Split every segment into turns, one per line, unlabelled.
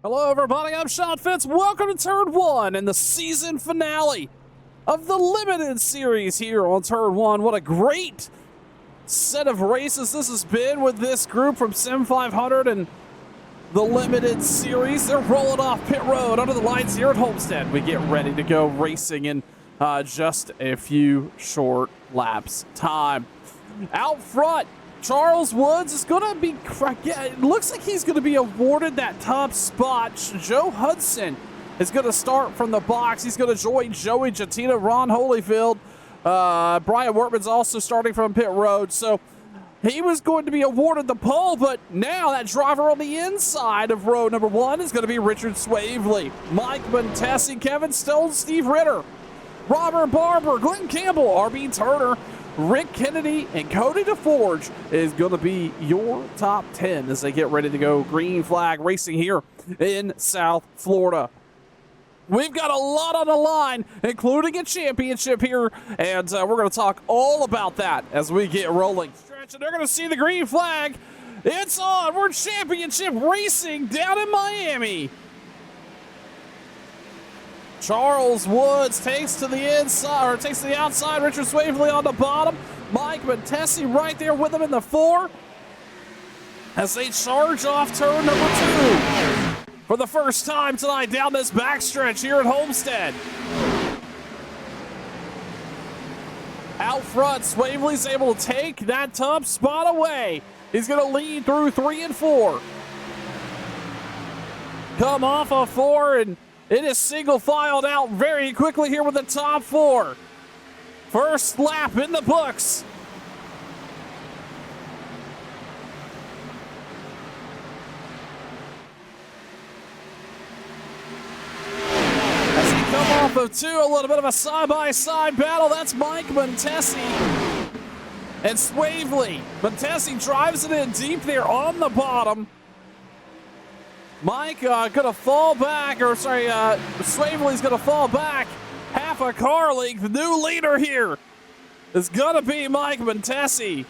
Hello, everybody. I'm Sean Fitz. Welcome to Turn 1 and the season finale of the Limited Series here on Turn 1. What a great set of races this has been with this group from Sim 500 and the Limited Series. They're rolling off pit road under the lights here at Homestead. We get ready to go racing in just a few short laps time. Out front, Charles Woods is going to be, it looks like he's going to be awarded that top spot. Joe Hudson is going to start from the box. He's going to join Joey Jatina, Ron Holyfield. Brian Wortman's also starting from pit road. So he was going to be awarded the pole, but now that driver on the inside of row number 1 is going to be Richard Swavely. Mike Montesi, Kevin Stone, Steve Ritter, Robert Barber, Glenn Campbell, R.B. Turner, Rick Kennedy, and Cody DeForge is going to be your top 10 as they get ready to go green flag racing here in South Florida. We've got a lot on the line, including a championship here, and we're going to talk all about that as we get rolling. Stretch, and they're going to see the green flag. It's on. We're championship racing down in Miami. Charles Woods takes to the inside, or takes to the outside. Richard Swavely on the bottom. Mike Montesi right there with him in the 4 as they charge off turn number 2 for the first time tonight down this backstretch here at Homestead. Out front, Swavely's able to take that top spot away. He's going to lead through 3 and 4. Come off of 4, and it is single filed out very quickly here with the top 4. First lap in the books. As he come off of 2, a little bit of a side-by-side battle. That's Mike Montesi and Swavely. Montesi drives it in deep there on the bottom. Mike gonna fall back, or sorry, Swavely's gonna fall back half a car length. The new leader here is gonna be Mike Montesi.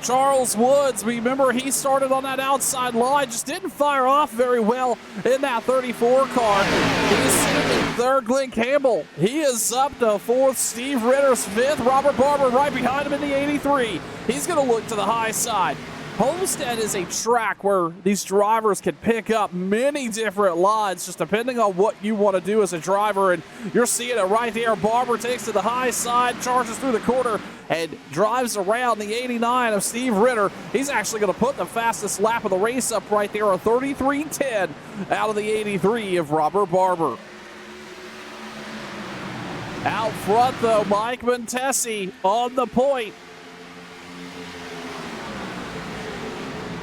Charles Woods, remember he started on that outside line, just didn't fire off very well in that 34 car. He's sitting in 3rd, Glenn Campbell. He is up to 4th, Steve Ritter's 5th, Robert Barber right behind him in the 83. He's going to look to the high side. Homestead is a track where these drivers can pick up many different lines just depending on what you want to do as a driver, and you're seeing it right there. Barber takes to the high side, charges through the corner, and drives around the 89 of Steve Ritter. He's actually going to put the fastest lap of the race up right there, a 33.10 out of the 83 of Robert Barber. Out front, though, Mike Montesi on the point,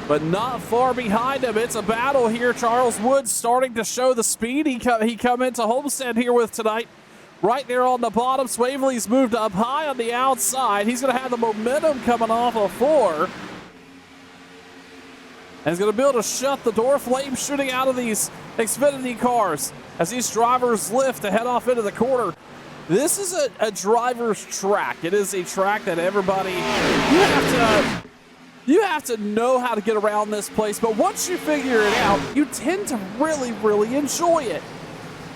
but not far behind him. It's a battle here. Charles Woods starting to show the speed he come into Homestead here with tonight. Right there on the bottom, Swavely's moved up high on the outside. He's going to have the momentum coming off of 4. And he's going to be able to shut the door. Flames shooting out of these Xfinity cars as these drivers lift to head off into the corner. This is a driver's track. It is a track that everybody, you have to know how to get around this place, but once you figure it out, you tend to really, really enjoy it.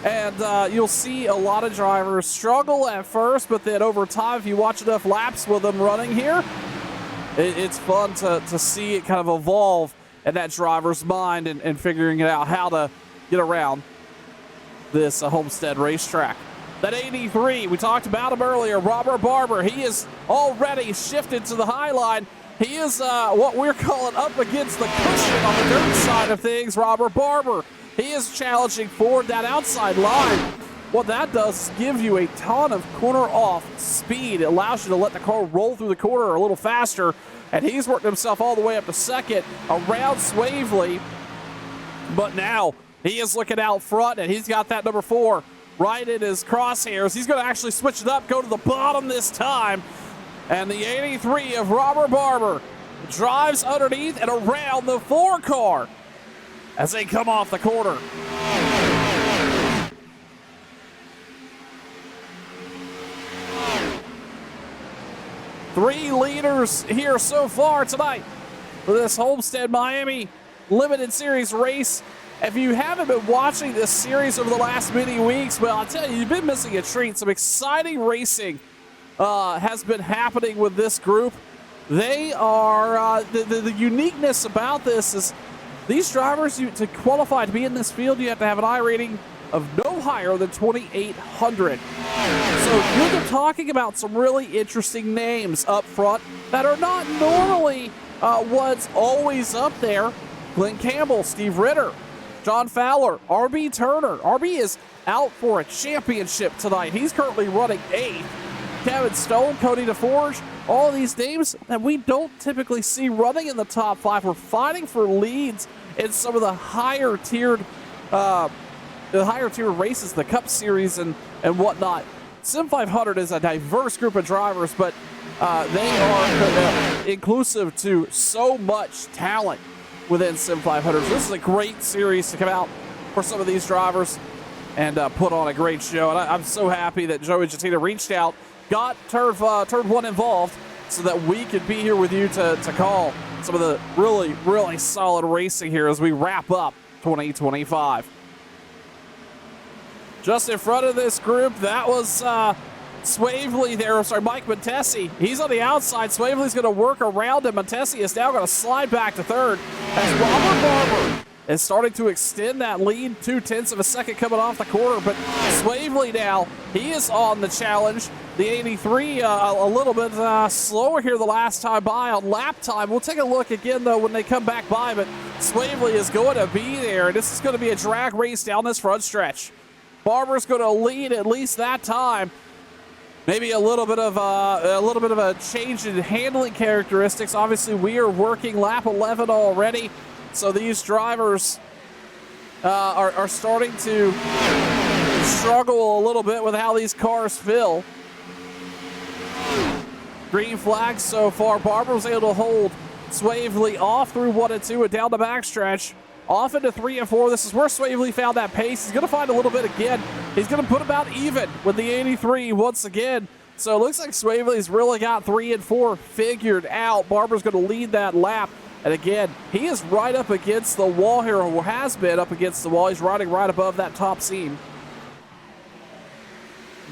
And you'll see a lot of drivers struggle at first, but then over time, if you watch enough laps with them running here, it's fun to see it kind of evolve in that driver's mind and figuring it out how to get around this Homestead racetrack. That 83, we talked about him earlier, Robert Barber, he is already shifted to the high line. He is what we're calling up against the cushion on the dirt side of things, Robert Barber. He is challenging for that outside line. What that does is give you a ton of corner off speed. It allows you to let the car roll through the corner a little faster, and he's worked himself all the way up to 2nd around Swavely. But now he is looking out front, and he's got that number 4 right in his crosshairs. He's going to actually switch it up, go to the bottom this time. And the 83 of Robert Barber drives underneath and around the 4 car as they come off the corner. 3 leaders here so far tonight. for this Homestead Miami Limited Series race. If you haven't been watching this series over the last many weeks, well, I'll tell you, you've been missing a treat. Some exciting racing has been happening with this group. They are, the uniqueness about this is these drivers, to qualify to be in this field, you have to have an I rating of no higher than 2,800. So you're talking about some really interesting names up front that are not normally what's always up there. Glenn Campbell, Steve Ritter, John Fowler, RB Turner. RB is out for a championship tonight. He's currently running 8th. Kevin Stone, Cody DeForge, all these names that we don't typically see running in the top 5. We're fighting for leads in some of the higher tiered races, the Cup Series and whatnot. Sim 500 is a diverse group of drivers, but they are inclusive to so much talent within Sim 500. So this is a great series to come out for some of these drivers and put on a great show. And I'm so happy that Joey Jatina reached out, got Turn 1 involved so that we could be here with you to call some of the really, really solid racing here as we wrap up 2025. Just in front of this group, that was Swavely there. Sorry, Mike Montesi. He's on the outside. Swavely's going to work around him. Montesi is now going to slide back to third as Robert Barber is starting to extend that lead. 0.2 of a second coming off the quarter, but Swavely now, he is on the challenge. The 83 a little bit slower here the last time by on lap time. We'll take a look again, though, when they come back by, but Swavely is going to be there. This is going to be a drag race down this front stretch. Barber's going to lead at least that time. Maybe a little bit of a change in handling characteristics. Obviously, we are working lap 11 already, so these drivers are starting to struggle a little bit with how these cars feel. Green flag so far. Barber was able to hold Swavely off through 1 and 2 and down the backstretch. Off into 3 and 4. This is where Swavely found that pace. He's going to find a little bit again. He's going to put about even with the 83 once again. So it looks like Swavely's really got 3 and 4 figured out. Barber's going to lead that lap. And again, he is right up against the wall here, or has been up against the wall. He's riding right above that top seam.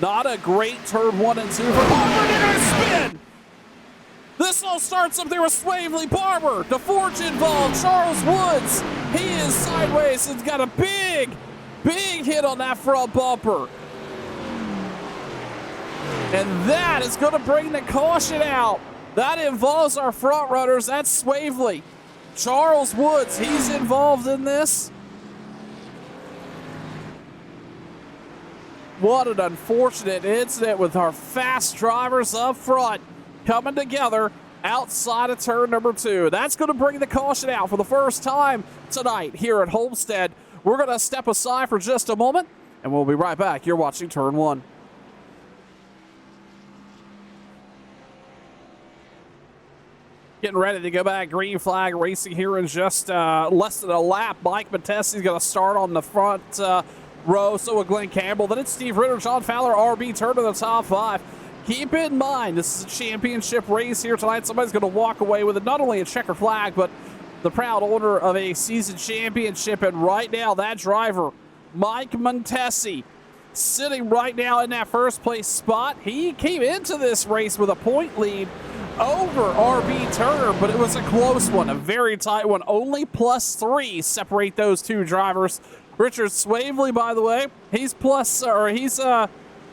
Not a great turn 1 and 2 for Barber. They're going to spin. This all starts up there with Swavely, Barber, DeForge involved, Charles Woods. He is sideways and got a big hit on that front bumper. And that is going to bring the caution out. That involves our front runners. That's Swavely. Charles Woods, he's involved in this. What an unfortunate incident with our fast drivers up front coming together outside of turn number 2. That's going to bring the caution out for the first time tonight here at Homestead. We're going to step aside for just a moment, and we'll be right back. You're watching Turn 1. Getting ready to go back. Green flag racing here in just less than a lap. Mike Montesi's going to start on the front row. So will Glenn Campbell. Then it's Steve Ritter, John Fowler, RB Turner in the top 5. Keep in mind, this is a championship race here tonight. Somebody's going to walk away with not only a checker flag, but the proud owner of a season championship. And right now, that driver, Mike Montesi, sitting right now in that first place spot. He came into this race with a point lead over RB Turner, but it was a close one, a very tight one. Only +3 separate those two drivers. Richard Swavely, by the way, he's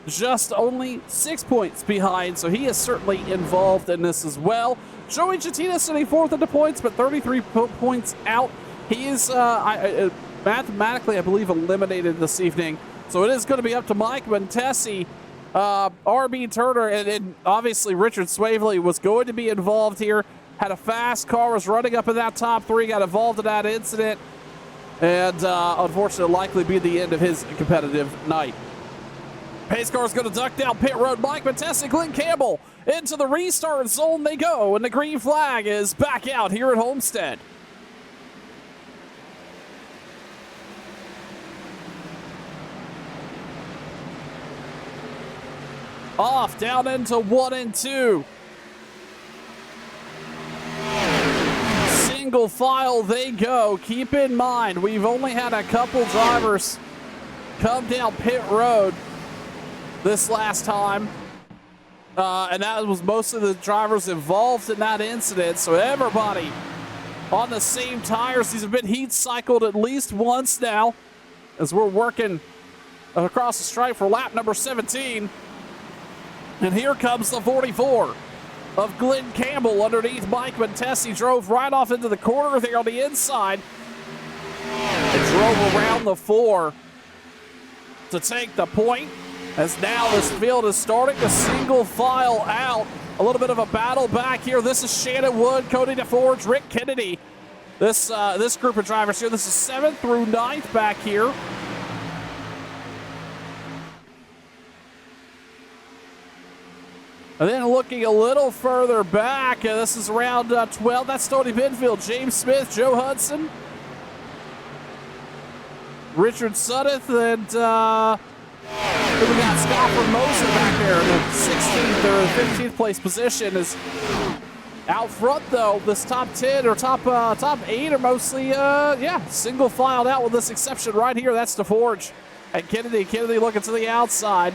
just only 6 points behind, so he is certainly involved in this as well. Joey Jatina sitting 4th in the points, but 33 points out. He is mathematically, I believe, eliminated this evening. So it is going to be up to Mike Montesi, RB Turner, and obviously Richard Swavely was going to be involved here. Had a fast car, was running up in that top 3, got involved in that incident, and unfortunately likely be the end of his competitive night. Pace car is going to duck down pit road. Mike Montesi, Glenn Campbell into the restart zone they go, and the green flag is back out here at Homestead. Off down into 1 and 2. single file they go. Keep in mind, we've only had a couple drivers come down pit road this last time. And that was most of the drivers involved in that incident. So everybody on the same tires. These have been heat cycled at least once now as we're working across the stripe for lap number 17. And here comes the 44 of Glenn Campbell underneath Mike Montesi. Drove right off into the corner there on the inside and drove around the 4 to take the point. As now this field is starting to single file out. A little bit of a battle back here. This is Shannon Wood, Cody DeForge, Rick Kennedy. This group of drivers here. This is 7th through 9th back here. And then looking a little further back, this is around 12. That's Tony Benfield, James Smith, Joe Hudson, Richard Suddeth, and then we got Scott Formosa back there in the 16th or 15th place position. Is out front though. This top 10 or top 8 are mostly single filed out with this exception right here. That's DeForge and Kennedy. Kennedy looking to the outside.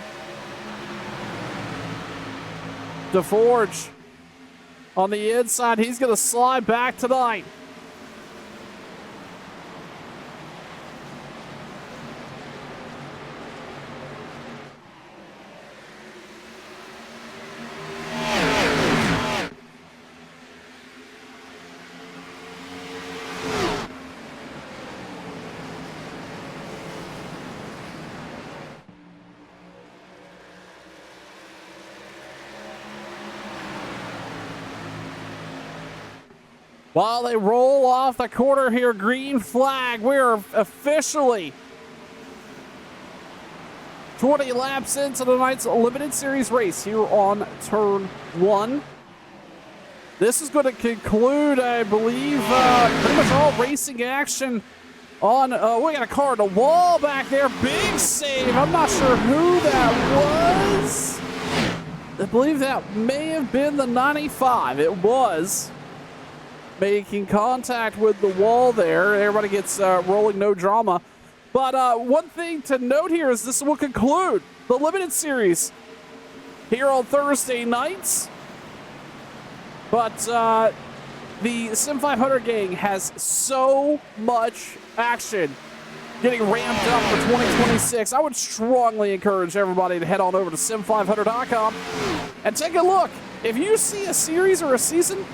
DeForge on the inside. He's going to slide back tonight. While they roll off the corner here, green flag. We're officially 20 laps into tonight's limited series race here on turn 1. This is going to conclude, I believe, pretty much all racing action on, we got a car in the wall back there. Big save. I'm not sure who that was. I believe that may have been the 95. It was. Making contact with the wall there. Everybody gets rolling, no drama. But one thing to note here is this will conclude the limited series here on Thursday nights. But the Sim 500 gang has so much action getting ramped up for 2026. I would strongly encourage everybody to head on over to sim500.com and take a look. If you see a series or a season,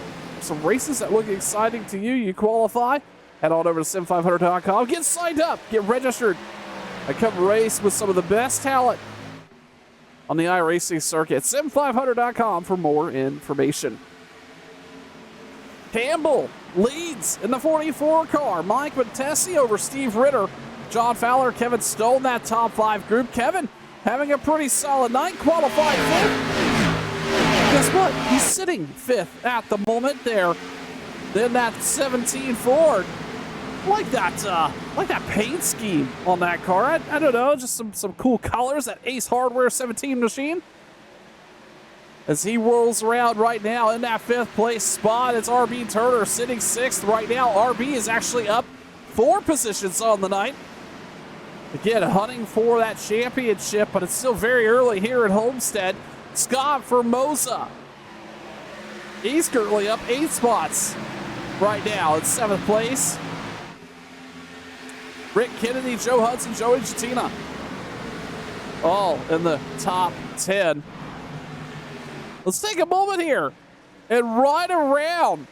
some races that look exciting to you, you qualify, head on over to sim500.com, get signed up, get registered, and come race with some of the best talent on the iRacing circuit. sim500.com for more information. Campbell leads in the 44 car. Mike Montesi over Steve Ritter, John Fowler, Kevin Stone, that top 5 group. Kevin having a pretty solid night, qualified 5th. Guess what? He's sitting 5th at the moment there. Then that 17 Ford. Like that paint scheme on that car. I don't know, just some cool colors. That Ace Hardware 17 machine. As he rolls around right now in that 5th place spot, it's RB Turner sitting 6th right now. RB is actually up 4 positions on the night. Again, hunting for that championship, but it's still very early here at Homestead. Scott Formosa. He's currently up 8 spots right now in 7th place. Rick Kennedy, Joe Hudson, Joey Jatina, all in the top 10. Let's take a moment here and ride around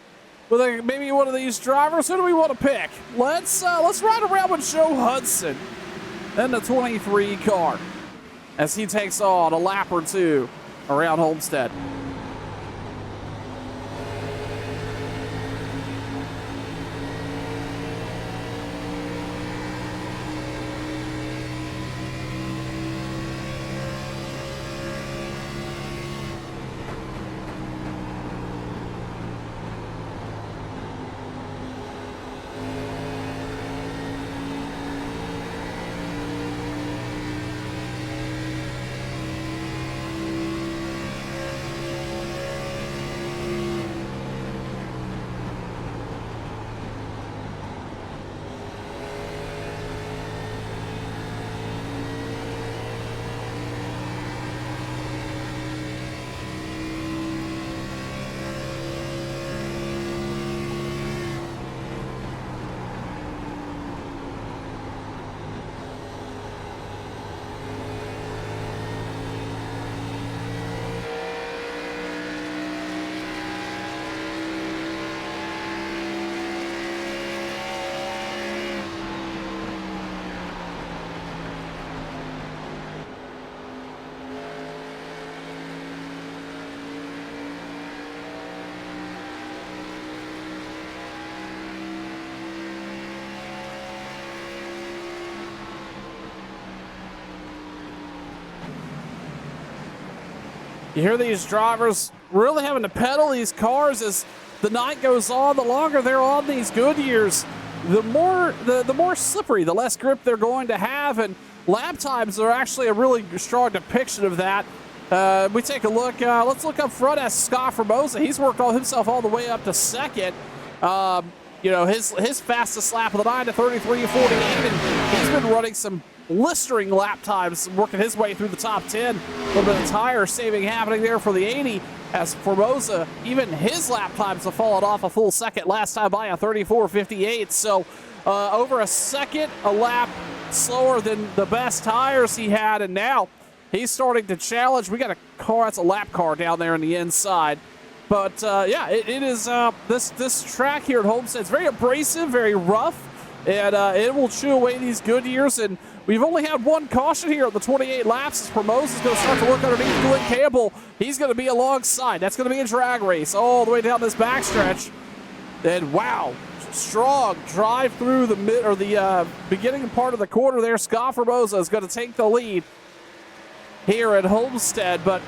with maybe one of these drivers. Who do we want to pick? Let's ride around with Joe Hudson in the 23 car as he takes on a lap or 2 around Homestead. You hear these drivers really having to pedal these cars as the night goes on. The longer they're on these Goodyears, the more slippery, the less grip they're going to have, and lap times are actually a really strong depiction of that. We take a look. Let's look up front at Scott Formosa. He's worked himself all the way up to second. You know, his fastest lap of the night at 33:48, and he's been running some blistering lap times, working his way through the top 10. A little bit of tire saving happening there for the 80, as Formosa, even his lap times have fallen off a full second last time by a 34:58. So over a second a lap slower than the best tires he had, and now he's starting to challenge. We got a car, that's a lap car down there on the inside. But yeah, it is this track here at Homestead. It's very abrasive, very rough, and it will chew away these Goodyears. And we've only had one caution here at the 28 laps. Formosa's going to start to look underneath Glenn Campbell. He's going to be alongside. That's going to be a drag race all the way down this backstretch. And wow, strong drive through the beginning part of the quarter there. Scott Formosa is going to take the lead here at Homestead. But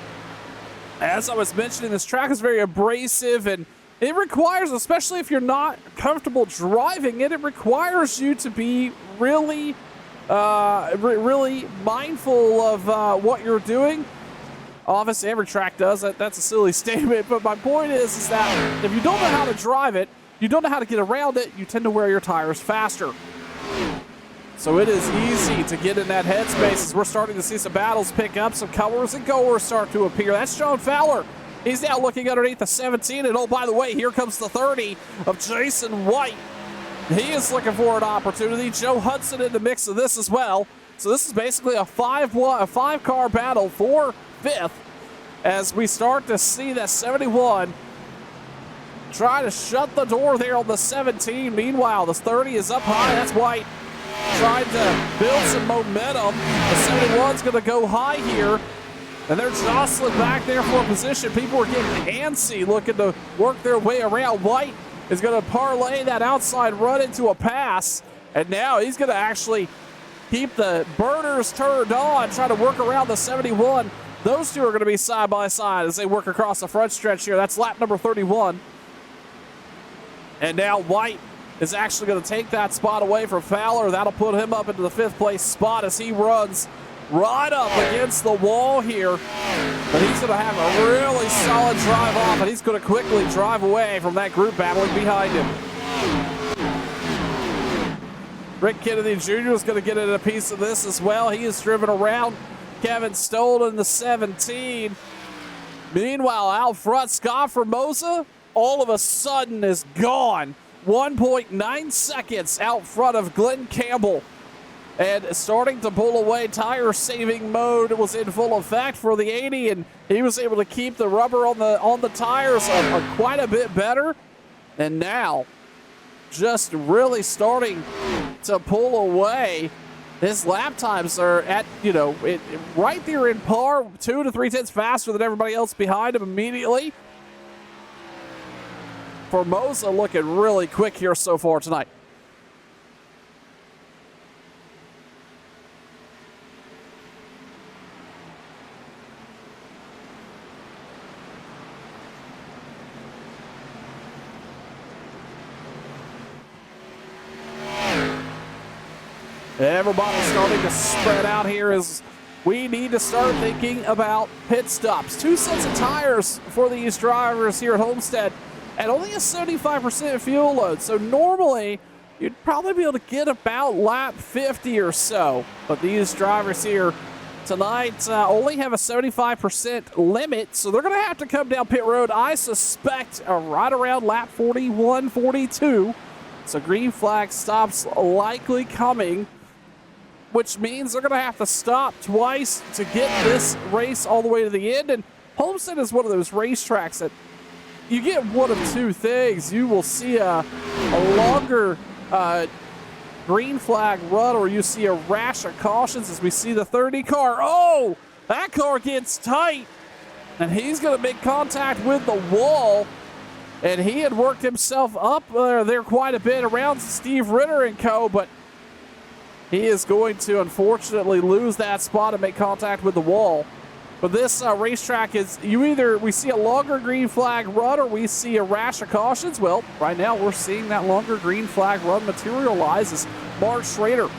as I was mentioning, this track is very abrasive, and it requires, especially if you're not comfortable driving it, it requires you to be really, really mindful of what you're doing. Obviously, every track does. That's a silly statement, but my point is that if you don't know how to drive it, you don't know how to get around it, you tend to wear your tires faster. So it is easy to get in that headspace as we're starting to see some battles pick up, some comers and goers start to appear. That's John Fowler. He's now looking underneath the 17, and oh, by the way, here comes the 30 of Jason White. He is looking for an opportunity. Joe Hudson in the mix of this as well. So this is basically a five-car battle for fifth as we start to see that 71 try to shut the door there on the 17. Meanwhile, the 30 is up high. That's White trying to build some momentum. The 71's going to go high here, and they're jostling back there for a position. People are getting antsy, looking to work their way around. White is going to parlay that outside run into a pass, and now he's going to actually keep the burners turned on, try to work around the 71. Those two are going to be side by side as they work across the front stretch here. That's lap number 31. And now White is actually going to take that spot away from Fowler. That'll put him up into the fifth place spot as he runs right up against the wall here. But he's going to have a really solid drive off, and he's going to quickly drive away from that group battling behind him. Rick Kennedy Jr. is going to get in a piece of this as well. He is driven around Kevin Stoll in the 17. Meanwhile, out front, Scott Formosa all of a sudden is gone. 1.9 seconds out front of Glenn Campbell, and starting to pull away. Tire saving mode was in full effect for the 80, and he was able to keep the rubber on the tires quite a bit better. And now just really starting to pull away. His lap times are at, right there in par, 2 to 3 tenths faster than everybody else behind him immediately. Formosa looking really quick here so far tonight. Everybody's starting to spread out here as we need to start thinking about pit stops. 2 sets of tires for these drivers here at Homestead at only a 75% fuel load. So normally you'd probably be able to get about lap 50 or so. But these drivers here tonight only have a 75% limit. So they're going to have to come down pit road, I suspect, right around lap 41, 42. So green flag stops likely coming, which means they're going to have to stop twice to get this race all the way to the end. And Homestead is one of those racetracks that you get one of two things. You will see a longer green flag run, or you see a rash of cautions as we see the 30 car. Oh, that car gets tight, and he's going to make contact with the wall. And he had worked himself up there quite a bit around Steve Ritter and co., but he is going to unfortunately lose that spot and make contact with the wall. But this racetrack is we see a longer green flag run or we see a rash of cautions. Well, right now we're seeing that longer green flag run materialize as Mark Schrader.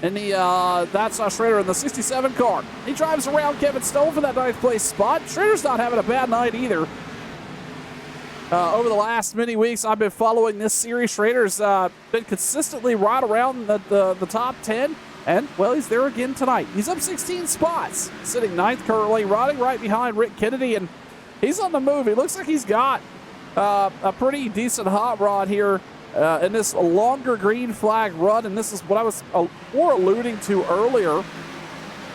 And that's Schrader in the 67 car. He drives around Kevin Stone for that 9th place spot. Schrader's not having a bad night either. Over the last many weeks, I've been following this series. Schrader's been consistently right around the top 10. And, well, he's there again tonight. He's up 16 spots, sitting 9th currently, riding right behind Rick Kennedy. And he's on the move. He looks like he's got a pretty decent hot rod here in this longer green flag run. And this is what I was more alluding to earlier,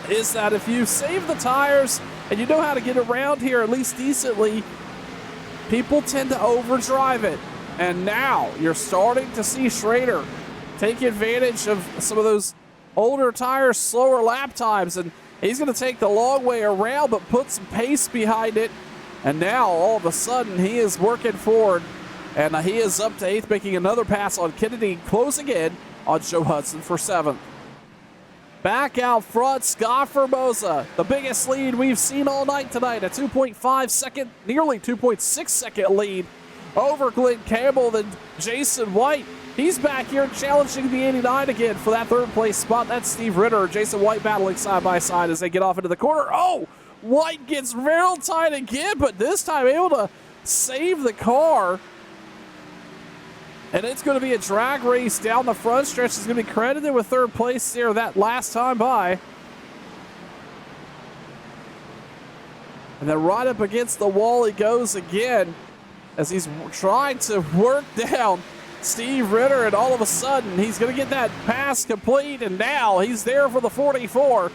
is that if you save the tires and you know how to get around here at least decently, people tend to overdrive it. And now you're starting to see Schrader take advantage of some of those older tires, slower lap times, and he's going to take the long way around but put some pace behind it. And now all of a sudden he is working forward, and he is up to 8th, making another pass on Kennedy, closing in on Joe Hudson for 7th. Back out front, Scott Formosa, the biggest lead we've seen all night tonight, a 2.5 second, nearly 2.6 second lead over Glenn Campbell. Then Jason White, he's back here challenging the 89 again for that 3rd place spot. That's Steve Ritter, Jason White battling side by side as they get off into the corner. Oh, White gets rail tied again, but this time able to save the car. And it's going to be a drag race down the front stretch. It's going to be credited with 3rd place there that last time by. And then right up against the wall he goes again as he's trying to work down Steve Ritter, and all of a sudden he's going to get that pass complete, and now he's there for the 44.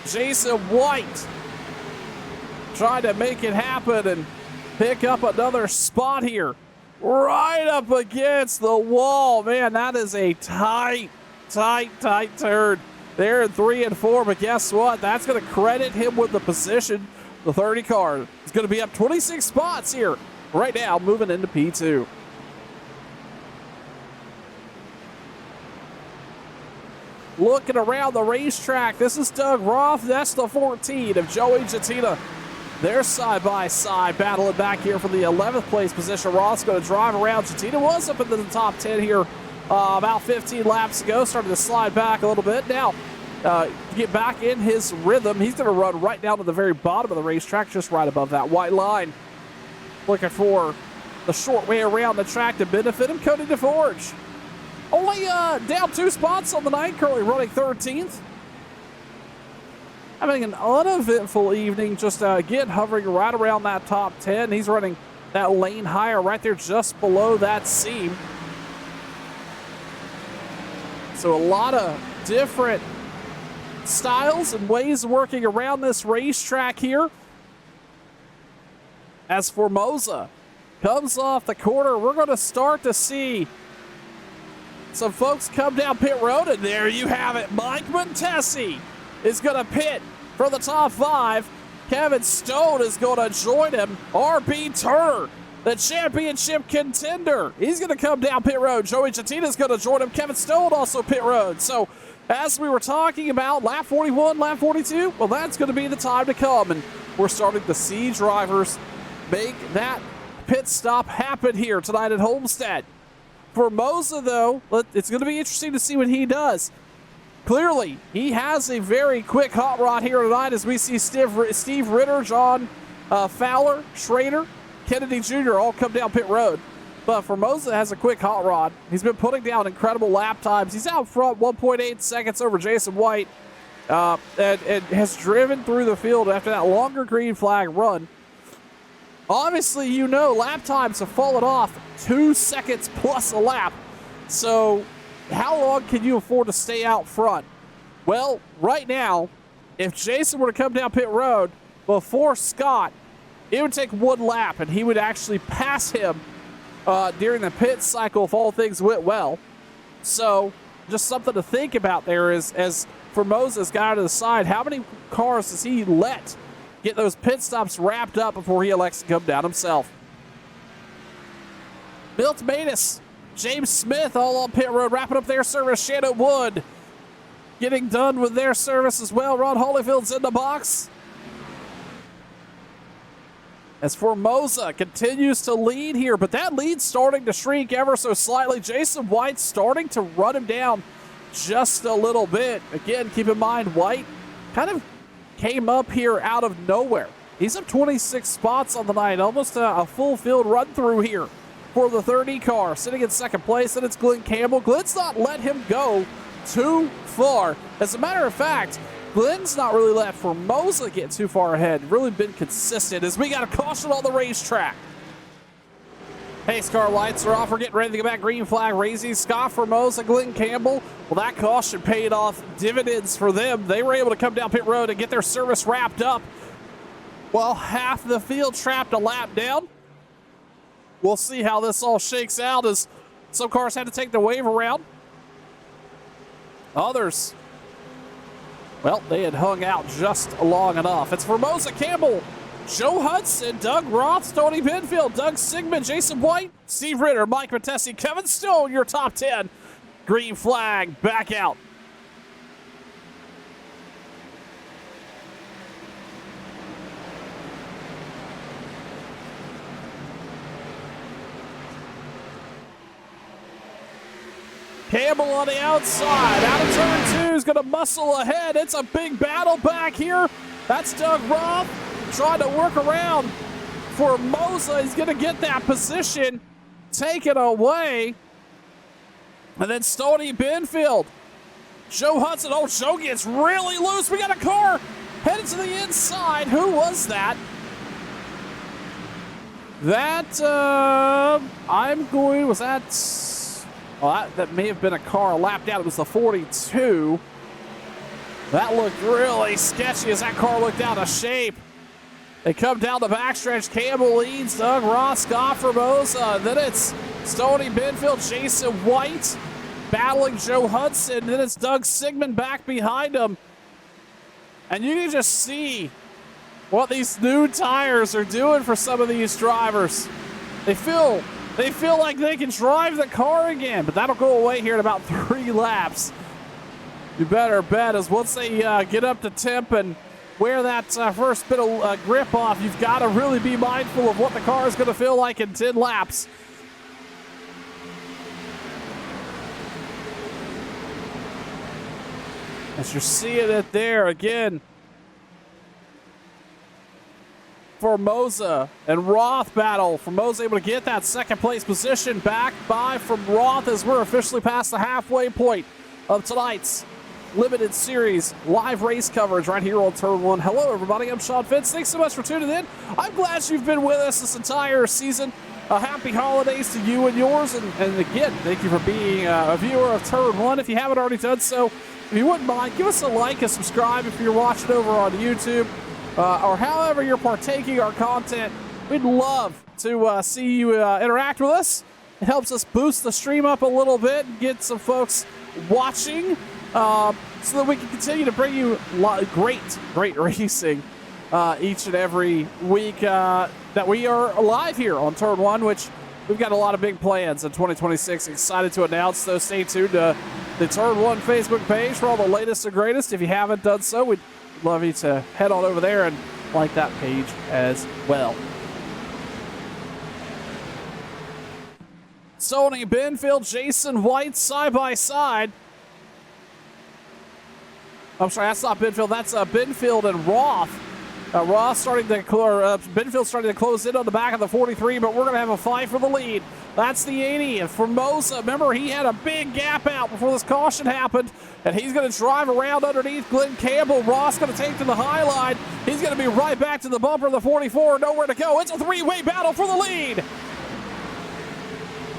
Jason White trying to make it happen and pick up another spot here. Right up against the wall. Man, that is a tight turn there in 3 and 4. But guess what? That's going to credit him with the position. The 30 car is going to be up 26 spots here right now, moving into P2. Looking around the racetrack, this is Doug Roth. That's the 14 of Joey Jettina. They're side by side, battling back here for the 11th place position. Roth's going to drive around. Jettina was up into the top 10 here about 15 laps ago. Started to slide back a little bit. Now, to get back in his rhythm, he's going to run right down to the very bottom of the racetrack, just right above that white line. Looking for the short way around the track to benefit him. Cody DeForge only down 2 spots on the night, currently running 13th. Having an uneventful evening, just again hovering right around that top 10. He's running that lane higher right there just below that seam. So a lot of different styles and ways of working around this racetrack here. As Formosa comes off the corner, we're going to start to see some folks come down pit road, and there you have it. Mike Montesi is going to pit for the top 5. Kevin Stone is going to join him. R.B. Turner, the championship contender, he's going to come down pit road. Joey Jettina is going to join him. Kevin Stone also pit road. So as we were talking about, lap 41, lap 42, well, that's going to be the time to come. And we're starting to see drivers make that pit stop happen here tonight at Homestead. Formosa, though, it's going to be interesting to see what he does. Clearly, he has a very quick hot rod here tonight as we see Steve Ritter, John Fowler, Schrader, Kennedy Jr. all come down pit road. But Formosa has a quick hot rod. He's been putting down incredible lap times. He's out front 1.8 seconds over Jason White and has driven through the field after that longer green flag run. Obviously, you know, lap times have fallen off 2 seconds plus a lap. So how long can you afford to stay out front? Well, right now, if Jason were to come down pit road before Scott, it would take 1 lap, and he would actually pass him during the pit cycle if all things went well. So just something to think about there is, as Formosa's got to decide, how many cars does he let get those pit stops wrapped up before he elects to come down himself. Milt Matus, James Smith all on pit road, wrapping up their service. Shannon Wood getting done with their service as well. Ron Holyfield's in the box. as Formosa continues to lead here, but that lead's starting to shrink ever so slightly. Jason White's starting to run him down just a little bit. Again, keep in mind, White kind of came up here out of nowhere. He's up 26 spots on the night, almost a full field run through here for the 30 car. Sitting in second place, and it's Glenn Campbell. Glenn's not let him go too far. As a matter of fact, Glenn's not really let Formosa get too far ahead. Really been consistent as we got a caution on the racetrack. Pace car lights are off. We're getting ready to go back. Green flag raising. Scott Formosa, Glenn Campbell. Well, that caution paid off dividends for them. They were able to come down pit road and get their service wrapped up. Well, half the field trapped a lap down. We'll see how this all shakes out as some cars had to take the wave around. Others, well, they had hung out just long enough. It's Formosa, Campbell, Joe Hudson, Doug Roth, Tony Benfield, Doug Sigmund, Jason White, Steve Ritter, Mike Matesi, Kevin Stone, your top 10. Green flag back out. Campbell on the outside, out of turn 2, is going to muscle ahead. It's a big battle back here. That's Doug Roth trying to work around Formosa. He's going to get that position taken away. And then Stoney Benfield. Joe Hudson. Oh, Joe gets really loose. We got a car headed to the inside. Who was that? Was that... Well, that may have been a car lapped out. It was the 42. That looked really sketchy as that car looked out of shape. They come down the backstretch. Campbell leads, Doug Ross, Scott Formosa. Then it's Stoney Benfield, Jason White battling Joe Hudson. Then it's Doug Sigmund back behind him. And you can just see what these new tires are doing for some of these drivers. They feel like they can drive the car again, but that'll go away here in about 3 laps. You better bet, as once they get up to temp and wear that first bit of grip off, you've got to really be mindful of what the car is going to feel like in 10 laps. As you're seeing it there again, Formosa and Roth battle. Formosa able to get that second place position back by from Roth as we're officially past the halfway point of tonight's limited series live race coverage right here on Turn 1. Hello, everybody. I'm Sean Fitz. Thanks so much for tuning in. I'm glad you've been with us this entire season. Happy holidays to you and yours. And again, thank you for being a viewer of Turn 1. If you haven't already done so, if you wouldn't mind, give us a like, a subscribe if you're watching over on YouTube. Or however you're partaking our content. We'd love to see you interact with us. It helps us boost the stream up a little bit and get some folks watching so that we can continue to bring you great racing each and every week that we are live here on Turn 1, which we've got a lot of big plans in 2026. Excited to announce those. Stay tuned to the Turn 1 Facebook page for all the latest and greatest. If you haven't done so, we'd love you to head on over there and like that page as well. Stoney Benfield, Jason White side by side. I'm sorry, that's not Benfield. That's Benfield and Roth. Benfield starting to close in on the back of the 43, but we're going to have a fight for the lead. That's the 80, and Formosa, remember, he had a big gap out before this caution happened, and he's going to drive around underneath Glenn Campbell. Ross going to take to the high line. He's going to be right back to the bumper of the 44, nowhere to go. It's a 3-way battle for the lead.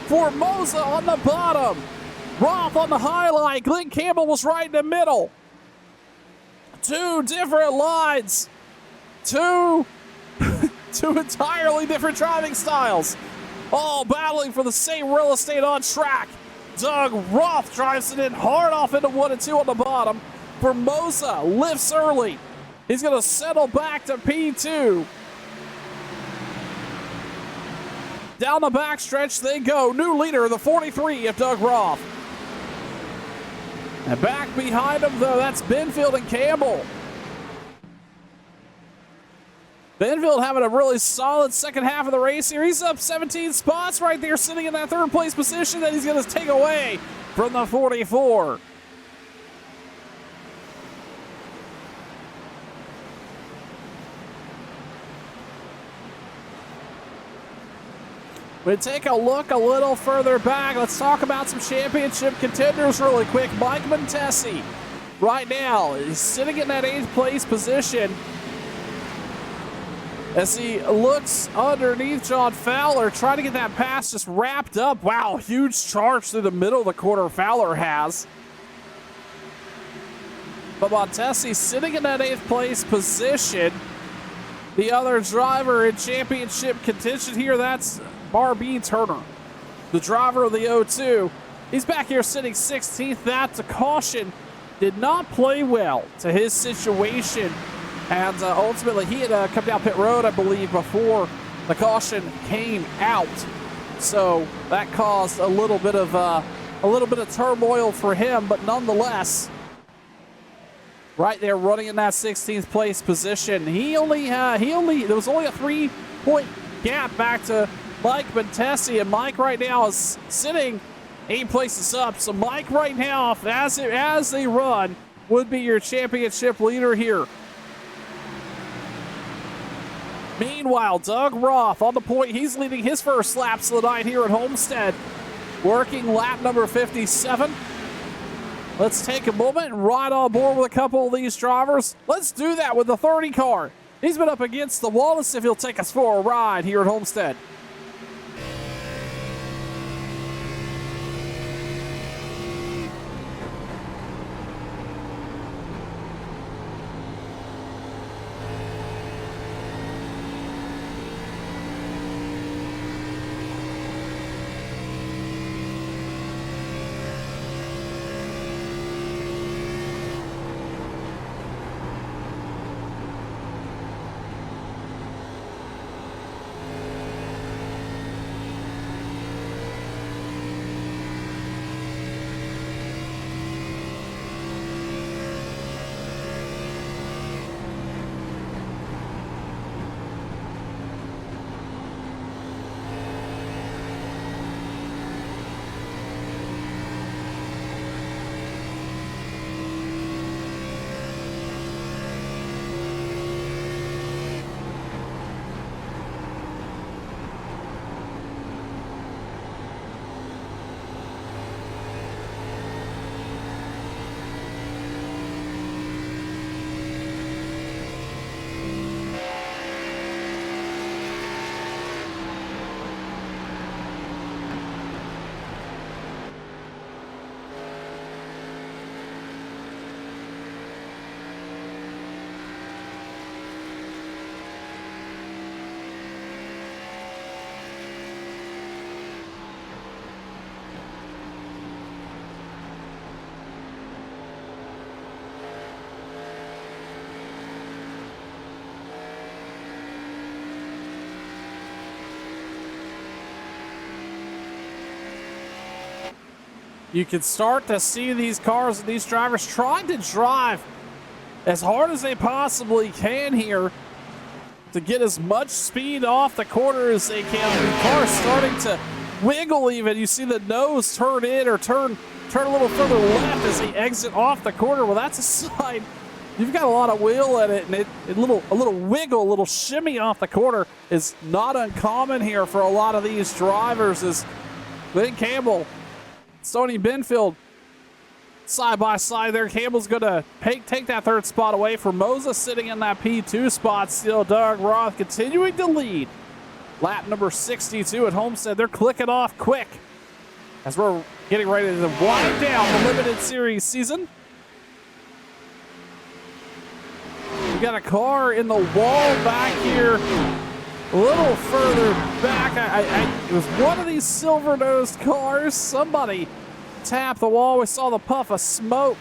Formosa on the bottom. Roth on the high line. Glenn Campbell was right in the middle. 2 different lines. Two entirely different driving styles, all battling for the same real estate on track. Doug Roth drives it in hard off into 1 and 2 on the bottom. Formosa lifts early. He's going to settle back to P2. Down the backstretch they go. New leader, the 43 of Doug Roth. And back behind him, though, that's Benfield and Campbell. Benfield having a really solid second half of the race here. He's up 17 spots right there, sitting in that third place position that he's going to take away from the 44. We take a look a little further back. Let's talk about some championship contenders really quick. Mike Montesi right now is sitting in that 8th place position as he looks underneath John Fowler, trying to get that pass just wrapped up. Wow, huge charge through the middle of the quarter Fowler has. But Montesi sitting in that 8th place position. The other driver in championship contention here, that's Barbie Turner, the driver of the 02. He's back here sitting 16th. That to caution did not play well to his situation. And ultimately, he had come down pit road, I believe, before the caution came out. So that caused a little bit of turmoil for him. But nonetheless, right there, running in that 16th place position, there was only a 3-point gap back to Mike Montesi, and Mike right now is sitting 8 places up. So Mike right now, as they run, would be your championship leader here. Meanwhile, Doug Roth on the point. He's leading his first laps of the night here at Homestead, working lap number 57. Let's take a moment and ride on board with a couple of these drivers. Let's do that with the 30 car. He's been up against the wall. Let's see if he'll take us for a ride here at Homestead. You can start to see these cars and these drivers trying to drive as hard as they possibly can here to get as much speed off the corner as they can. The car's starting to wiggle even. You see the nose turn in or turn a little further left as they exit off the corner. Well, that's a sign you've got a lot of wheel in it, and a little wiggle, a little shimmy off the corner is not uncommon here for a lot of these drivers. As Glenn Campbell, Stoney Benfield side by side there. Campbell's going to take that third spot away from Moses, sitting in that P2 spot. Still Doug Roth continuing to lead. Lap number 62 at Homestead. They're clicking off quick as we're getting ready to wind down the limited series season. We got a car in the wall back here, a little further back. It was one of these silver-nosed cars. Somebody tapped the wall. We saw the puff of smoke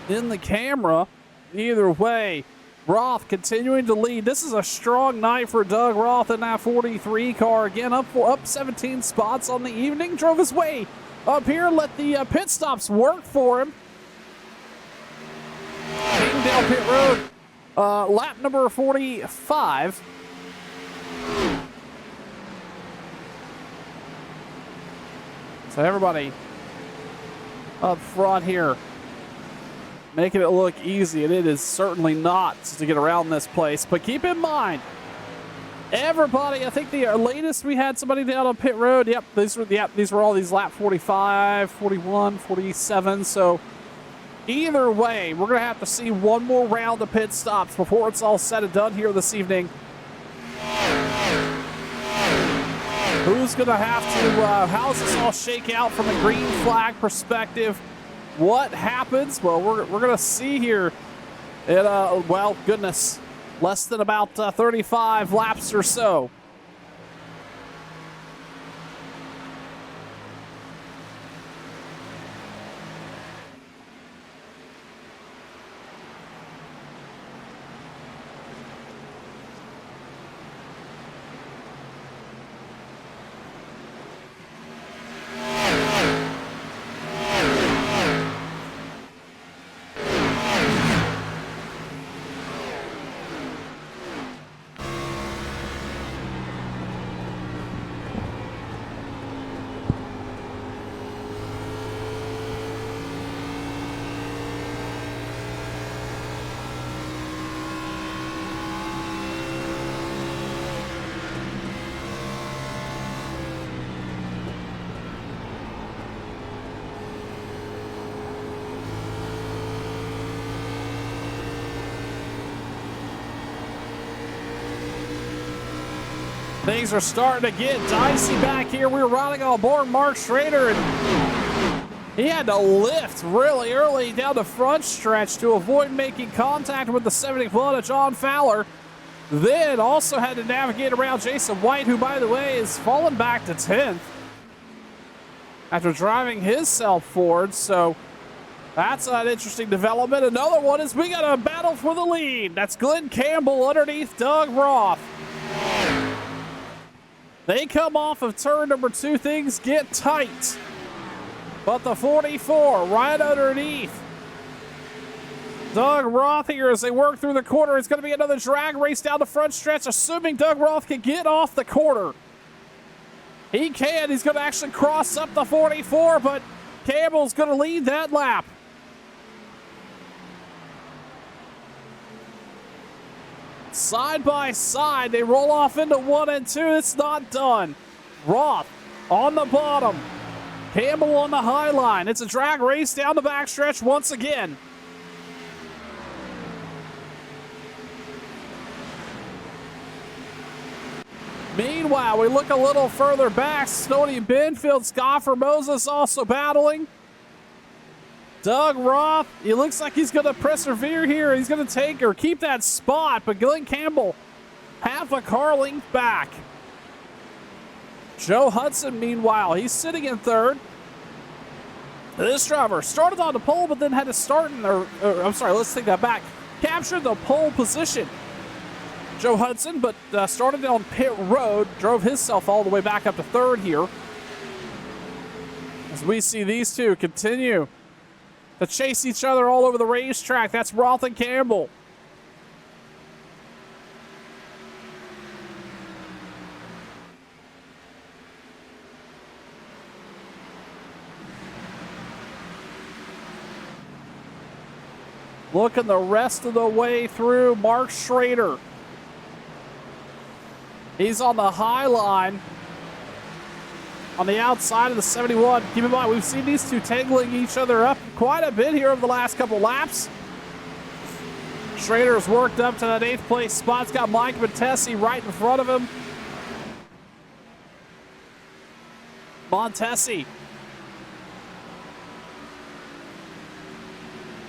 in the camera. Either way, Roth continuing to lead. This is a strong night for Doug Roth in that 43 car. Again, up 17 spots on the evening. Drove his way up here, let the pit stops work for him. Came down pit road Lap number 45. So everybody up front here making it look easy, and it is certainly not to get around this place. But keep in mind, everybody, I think the latest we had somebody down on pit road. Yep, these were all these lap 45, 41, 47. So either way, we're going to have to see one more round of pit stops before it's all said and done here this evening. Who's going to have to, how does this all shake out from a green flag perspective? What happens? Well, we're going to see here in, well, goodness, less than about 35 laps or so. Things are starting to get dicey back here. We were riding on board Mark Schrader, and he had to lift really early down the front stretch to avoid making contact with the 71 of John Fowler. Then also had to navigate around Jason White, who, by the way, is fallen back to 10th after driving himself forward. So that's an interesting development. Another one is we got a battle for the lead. That's Glenn Campbell underneath Doug Roth. They come off of turn number 2. Things get tight. But the 44 right underneath Doug Roth here as they work through the corner. It's going to be another drag race down the front stretch, assuming Doug Roth can get off the corner. He can. He's going to actually cross up the 44, but Campbell's going to lead that lap. Side by side, they roll off into 1 and 2. It's not done. Roth on the bottom. Campbell on the high line. It's a drag race down the backstretch once again. Meanwhile, we look a little further back. Stoney Benfield, Scott Moses also battling. Doug Roth, he looks like he's going to persevere here. He's going to take or keep that spot, but Glenn Campbell half a car length back. Joe Hudson, meanwhile, he's sitting in third. This driver started on the pole, but then had to start in, I'm sorry, let's take that back. Captured the pole position. Joe Hudson, but started on pit road, drove himself all the way back up to third here. As we see these two continue to chase each other all over the racetrack. That's Roth and Campbell. Looking the rest of the way through, Mark Schrader. He's on the high line on the outside of the 71. Keep in mind, we've seen these two tangling each other up quite a bit here over the last couple laps. Schrader's worked up to that 8th place spot. It's got Mike Montesi right in front of him. Montesi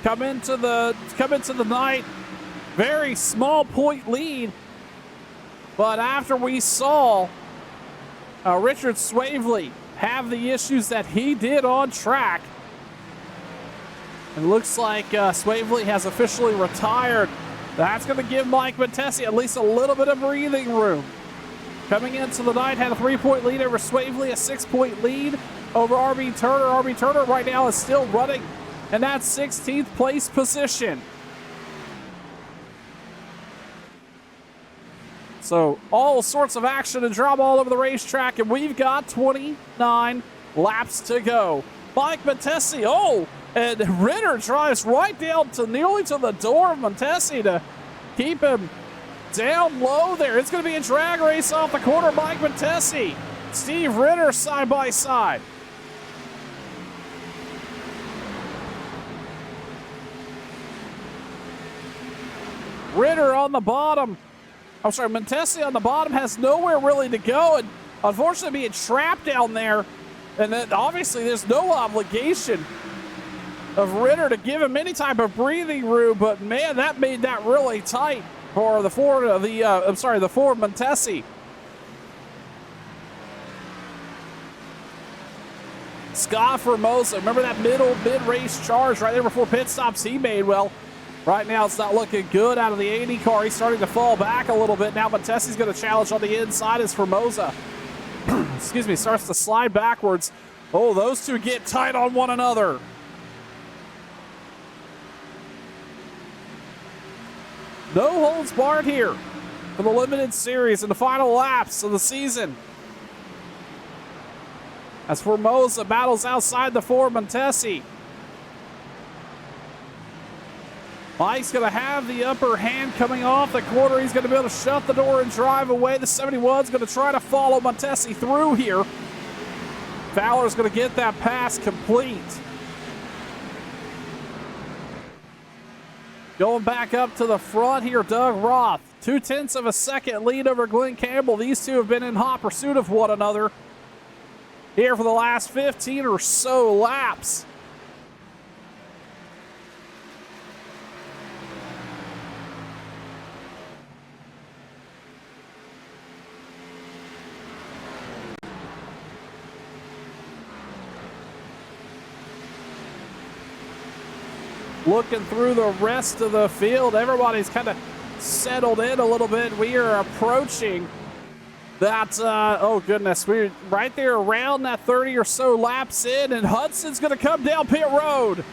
come into the night. Very small point lead. But after we saw Richard Swavely have the issues that he did on track, it looks like Swavely has officially retired. That's going to give Mike Montesi at least a little bit of breathing room. Coming into the night, had a 3-point lead over Swavely, a 6-point lead over RB Turner. RB Turner right now is still running in that 16th place position. So all sorts of action and drama all over the racetrack, and we've got 29 laps to go. Mike Montesi, and Ritter drives right down to nearly to the door of Montesi to keep him down low there. It's going to be a drag race off the corner. Mike Montesi, Steve Ritter side by side. Ritter on the bottom. I'm sorry, Montesi on the bottom has nowhere really to go, and unfortunately being trapped down there. And then obviously there's no obligation of Ritter to give him any type of breathing room, but man, that made that really tight for the Ford Montesi. Scott Formosa, remember that mid-race charge right there before pit stops he made? Well, right now it's not looking good out of the 80 car. He's starting to fall back a little bit. Now Montesi's going to challenge on the inside as Formosa, excuse me, starts to slide backwards. Oh, those two get tight on one another. No holds barred here for the limited series in the final laps of the season. As Formosa battles outside the Ford Montesi. Mike's going to have the upper hand coming off the corner. He's going to be able to shut the door and drive away. The 71's going to try to follow Montesi through here. Fowler's going to get that pass complete. Going back up to the front here, Doug Roth. 0.2 of a second lead over Glenn Campbell. These two have been in hot pursuit of one another here for the last 15 or so laps. Looking through the rest of the field, everybody's kind of settled in a little bit. We are approaching that, oh goodness, we're right there around that 30 or so laps in, and Hudson's going to come down pit road.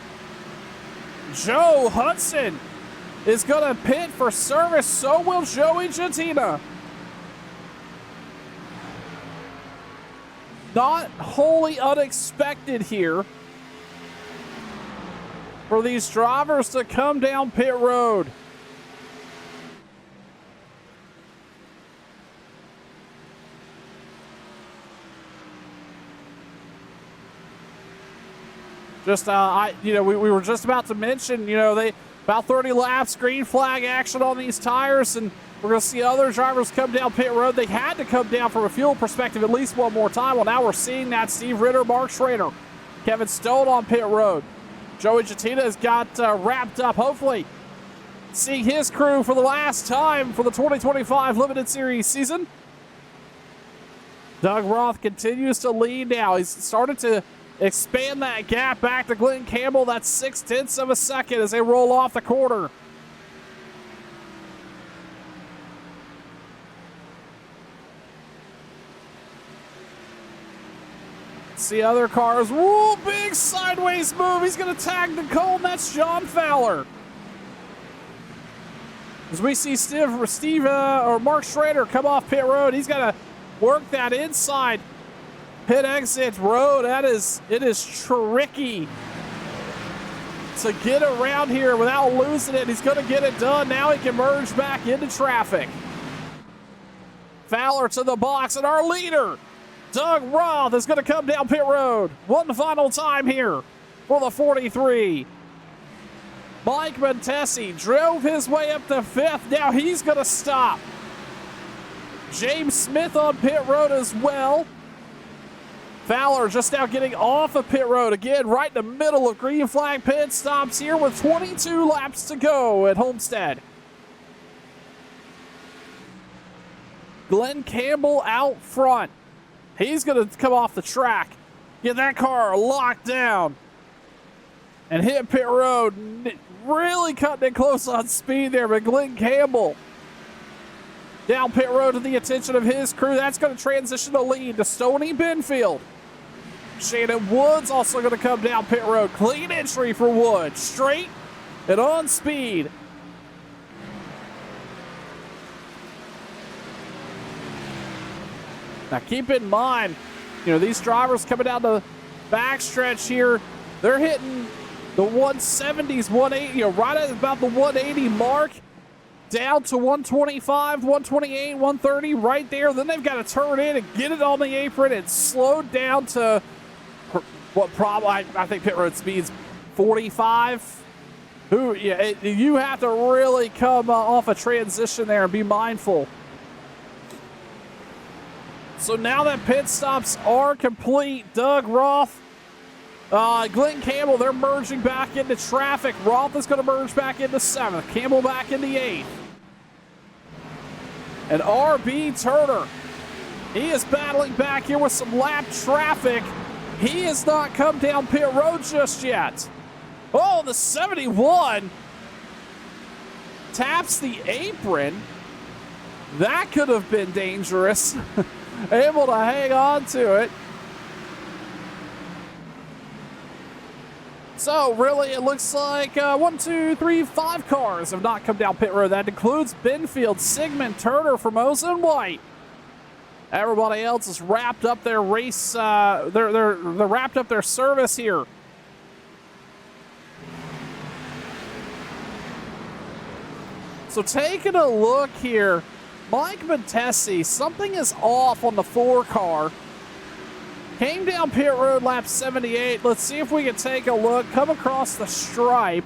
Joe Hudson is going to pit for service. So will Joey Gentina. Not wholly unexpected here for these drivers to come down pit road. Just, we were just about to mention, they about 30 laps, green flag action on these tires, and we're going to see other drivers come down pit road. They had to come down from a fuel perspective at least one more time. Well, now we're seeing that. Steve Ritter, Mark Schrader, Kevin Stone on pit road. Joey Gentina has got wrapped up, hopefully seeing his crew for the last time for the 2025 Limited Series season. Doug Roth continues to lead now. He's started to expand that gap back to Glenn Campbell. That's 0.6 of a second as they roll off the corner. See other cars. Whoa, big sideways move. He's going to tag Nicole, and that's John Fowler. As we see Mark Schrader come off pit road, he's got to work that inside pit exit road. It is tricky to get around here without losing it. He's going to get it done. Now he can merge back into traffic. Fowler to the box, and our leader, Doug Roth, is going to come down pit road. One final time here for the 43. Mike Montesi drove his way up to 5th. Now he's going to stop. James Smith on pit road as well. Fowler just now getting off of pit road. Again, right in the middle of green flag pit stops here with 22 laps to go at Homestead. Glenn Campbell out front. He's going to come off the track, get that car locked down, and hit pit road. Really cutting it close on speed there, but Glenn Campbell down pit road to the attention of his crew. That's going to transition the lead to Stoney Benfield. Shannon Wood's also going to come down pit road. Clean entry for Wood, straight and on speed. Now keep in mind, these drivers coming down the backstretch here, they're hitting the 170s, 180, right at about the 180 mark, down to 125, 128, 130, right there. Then they've got to turn in and get it on the apron and slow down to what probably, I think pit road speed's 45. You have to really come off a transition there and be mindful. So now that pit stops are complete, Doug Roth, Glenn Campbell, they're merging back into traffic. Roth is going to merge back into 7th. Campbell back into 8th. And R.B. Turner, he is battling back here with some lap traffic. He has not come down pit road just yet. Oh, the 71 taps the apron. That could have been dangerous. Able to hang on to it. So really, it looks like 1, 2, 3, 5 cars have not come down pit road. That includes Benfield, Sigmund, Turner, Formosa, and White. Everybody else has wrapped up their race. They're wrapped up their service here. So taking a look here, Mike Montesi, something is off on the 4 car. Came down pit road lap 78. Let's see if we can take a look. Come across the stripe.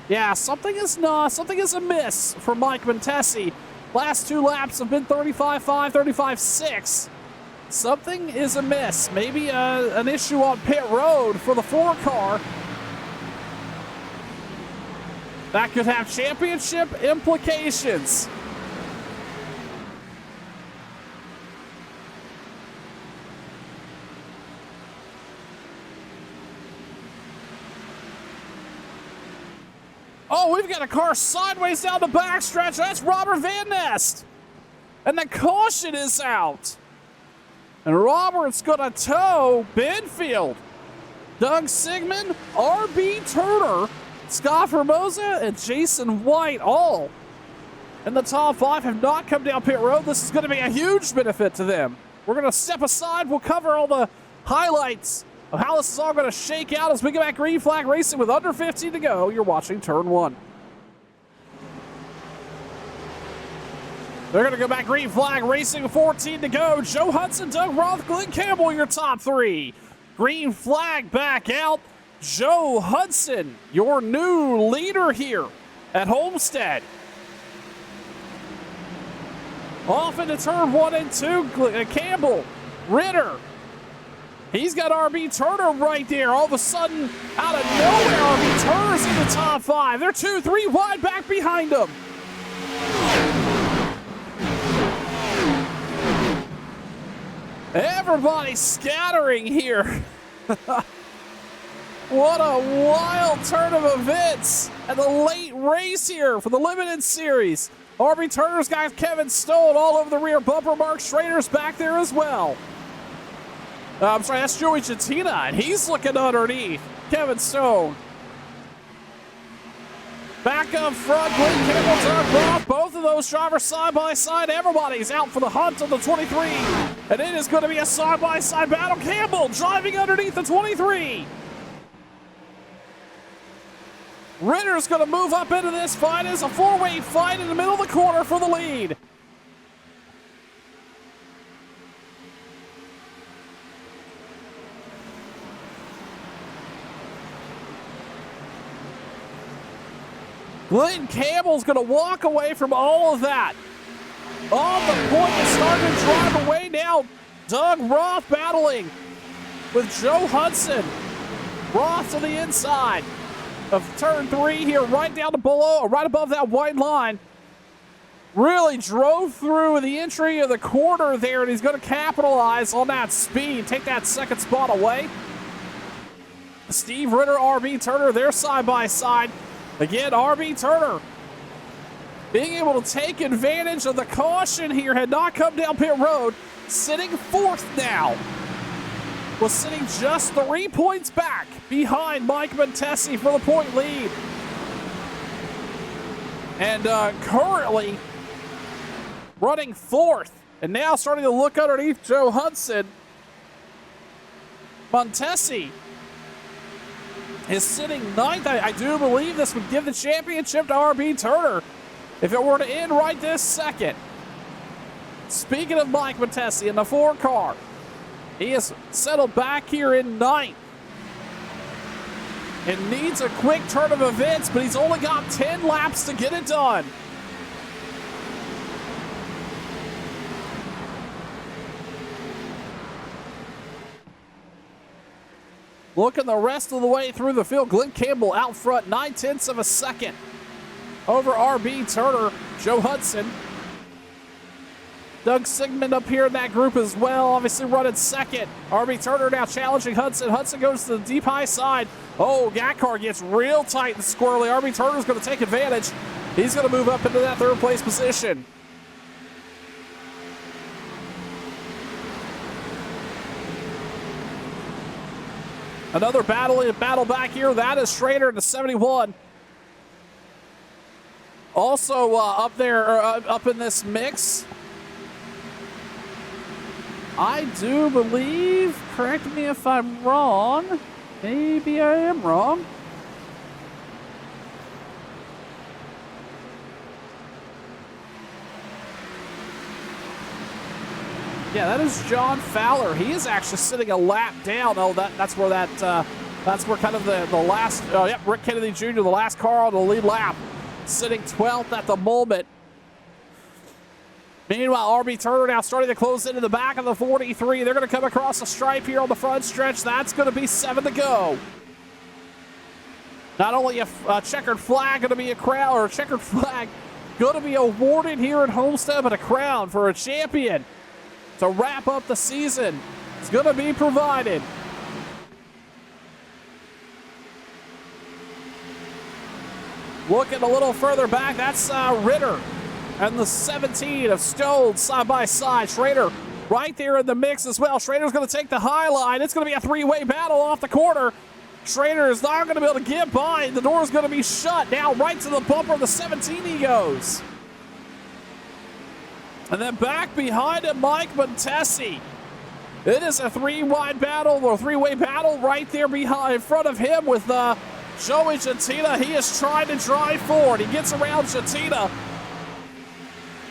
Yeah, something is amiss for Mike Montesi. Last 2 laps have been 35.5, 35.6. Something is amiss. Maybe an issue on pit road for the 4 car. That could have championship implications. Oh, we've got a car sideways down the backstretch. That's Robert Van Nest. And the caution is out. And Robert's going to tow Benfield. Doug Sigmund, R.B. Turner, Scott Formosa, and Jason White all in the top 5 have not come down pit road. This is going to be a huge benefit to them. We're going to step aside. We'll cover all the highlights of how this is all going to shake out as we get back green flag racing with under 15 to go. You're watching Turn 1. They're going to go back green flag racing with 14 to go. Joe Hudson, Doug Roth, Glenn Campbell, your top 3. Green flag back out. Joe Hudson, your new leader here at Homestead. Off into turn 1 and 2, Campbell, Ritter. He's got R.B. Turner right there. All of a sudden, out of nowhere, R.B. Turner's in the top 5. They're 2, 3 wide back behind him. Everybody's scattering here. What a wild turn of events at the late race here for the Limited Series. R.B. Turner's got Kevin Stone all over the rear bumper. Mark Schrader's back there as well. I'm sorry, that's Joey Chatina, and he's looking underneath Kevin Stone. Back up front, Glenn Campbell, Doug Roth, both of those drivers side by side. Everybody's out for the hunt on the 23, and it is going to be a side by side battle. Campbell driving underneath the 23. Ritter's going to move up into this fight. It's a 4-way fight in the middle of the corner for the lead. Glenn Campbell's going to walk away from all of that. On the point to start to drive away now. Doug Roth battling with Joe Hudson. Roth to the inside of turn 3 here, right down to below, right above that white line. Really drove through the entry of the corner there, and he's going to capitalize on that speed, take that second spot away. Steve Ritter, R.B. Turner, they're side by side. Again, R.B. Turner being able to take advantage of the caution here, had not come down pit road, sitting 4th now. Was sitting just 3 points back behind Mike Montesi for the point lead. And currently running 4th And now starting to look underneath Joe Hudson. Montesi is sitting ninth. I do believe this would give the championship to RB Turner if it were to end right this second. Speaking of Mike Montesi in the 4 car, he is settled back here in ninth. And needs a quick turn of events, but he's only got 10 laps to get it done. Looking the rest of the way through the field, Glenn Campbell out front, 9/10 of a second over RB Turner. Joe Hudson. Doug Sigmund up here in that group as well, obviously running second. RB Turner now challenging Hudson. Hudson goes to the deep high side. Oh, that car gets real tight and squirrely. RB Turner's going to take advantage. He's going to move up into that 3rd place position. Another battle back here. That is Schrader to 71. Also up there, up in this mix, I do believe, correct me if I'm wrong, maybe I am wrong. Yeah, that is John Fowler. He is actually sitting a lap down. Oh, that's where kind of the last, Rick Kennedy Jr., the last car on the lead lap, sitting 12th at the moment. Meanwhile, RB Turner now starting to close into the back of the 43. They're going to come across the stripe here on the front stretch. That's going to be 7 to go. Not only a checkered flag going to be a crown, or a checkered flag going to be awarded here at Homestead, but a crown for a champion to wrap up the season. It's going to be provided. Looking a little further back, that's Ritter and the 17 of Stone side by side. Schrader right there in the mix as well. Schrader's going to take the high line. It's going to be a 3-way battle off the corner. Schrader is not going to be able to get by. The door is going to be shut. Now right to the bumper of the 17 he goes. And then back behind him, Mike Montesi. It is a 3-wide battle, or 3-way battle right there behind, in front of him with Joey Gentina. He is trying to drive forward. He gets around Gentina.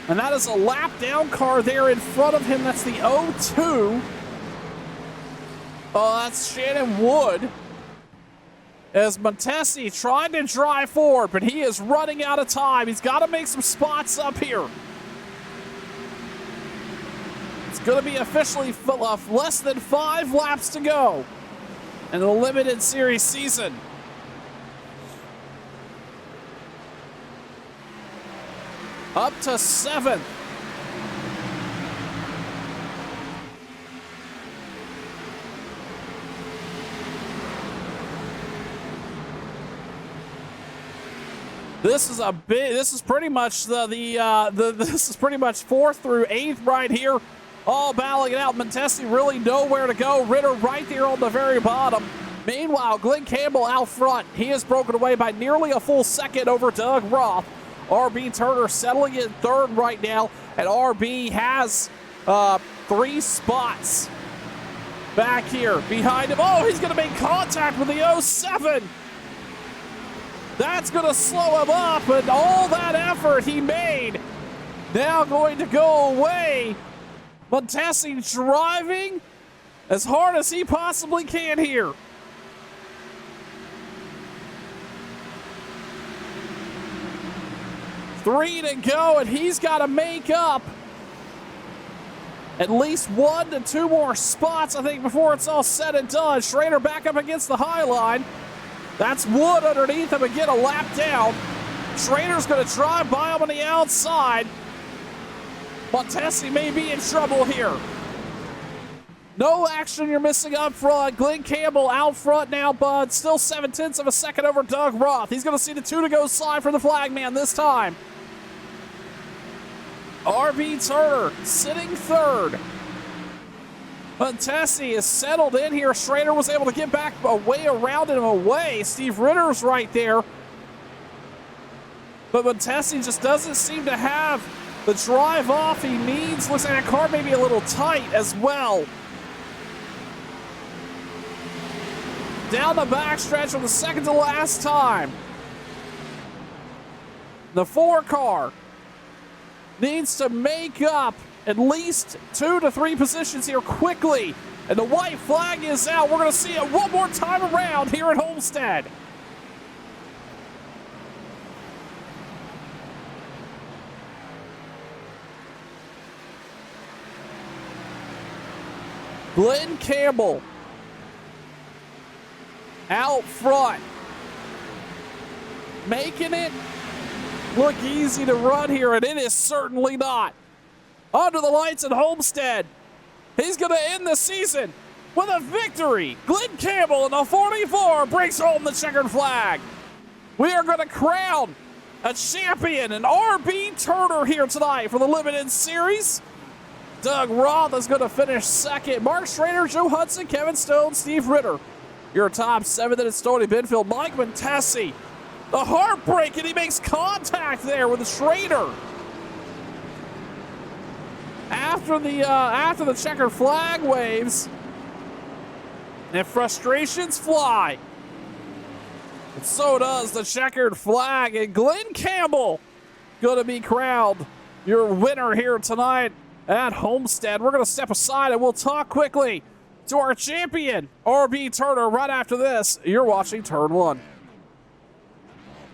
And that is a lap down car there in front of him. That's the 02. That's Shannon Wood. As Montesi trying to drive forward, but he is running out of time. He's got to make some spots up here. It's going to be officially less than 5 laps to go in the limited series season. Up to 7th. This is pretty much this is pretty much 4th through 8th right here. All battling it out. Montesi really nowhere to go. Ritter right there on the very bottom. Meanwhile, Glenn Campbell out front. He is broken away by nearly a full second over Doug Roth. RB Turner settling in 3rd right now, and RB has 3 spots back here behind him. Oh, he's going to make contact with the 07. That's going to slow him up, and all that effort he made now going to go away. Montesi driving as hard as he possibly can here. Three to go, and he's got to make up at least 1 to 2 more spots, I think, before it's all said and done. Schrader back up against the high line. That's Wood underneath him, again, a lap down. Schrader's going to drive by him on the outside. Montesi may be in trouble here. No action you're missing up front. Glenn Campbell out front now, bud. Still 7/10 of a second over Doug Roth. He's going to see the 2 to go slide for the flagman this time. RB Turner sitting 3rd. Montesi is settled in here. Schrader was able to get back away around him away. Steve Ritter's right there. But Montesi just doesn't seem to have The drive off he needs. Looks like that car may be a little tight as well. Down the backstretch for the second to last time. The 4 car needs to make up at least 2 to 3 positions here quickly. And the white flag is out. We're going to see it one more time around here at Homestead. Glenn Campbell out front, making it look easy to run here, and it is certainly not. Under the lights at Homestead, he's going to end the season with a victory. Glenn Campbell in the 44 brings home the checkered flag. We are going to crown a champion, an RB Turner here tonight for the Limited Series. Doug Roth is going to finish second. Mark Schrader, Joe Hudson, Kevin Stone, Steve Ritter. Your top 7 at Stony Benfield. Mike Montesi. The heartbreak, and he makes contact there with Schrader. After the checkered flag waves, and frustrations fly. And so does the checkered flag, and Glenn Campbell going to be crowned your winner here tonight at Homestead. We're going to step aside and we'll talk quickly to our champion, RB Turner, right after this. You're watching Turn 1.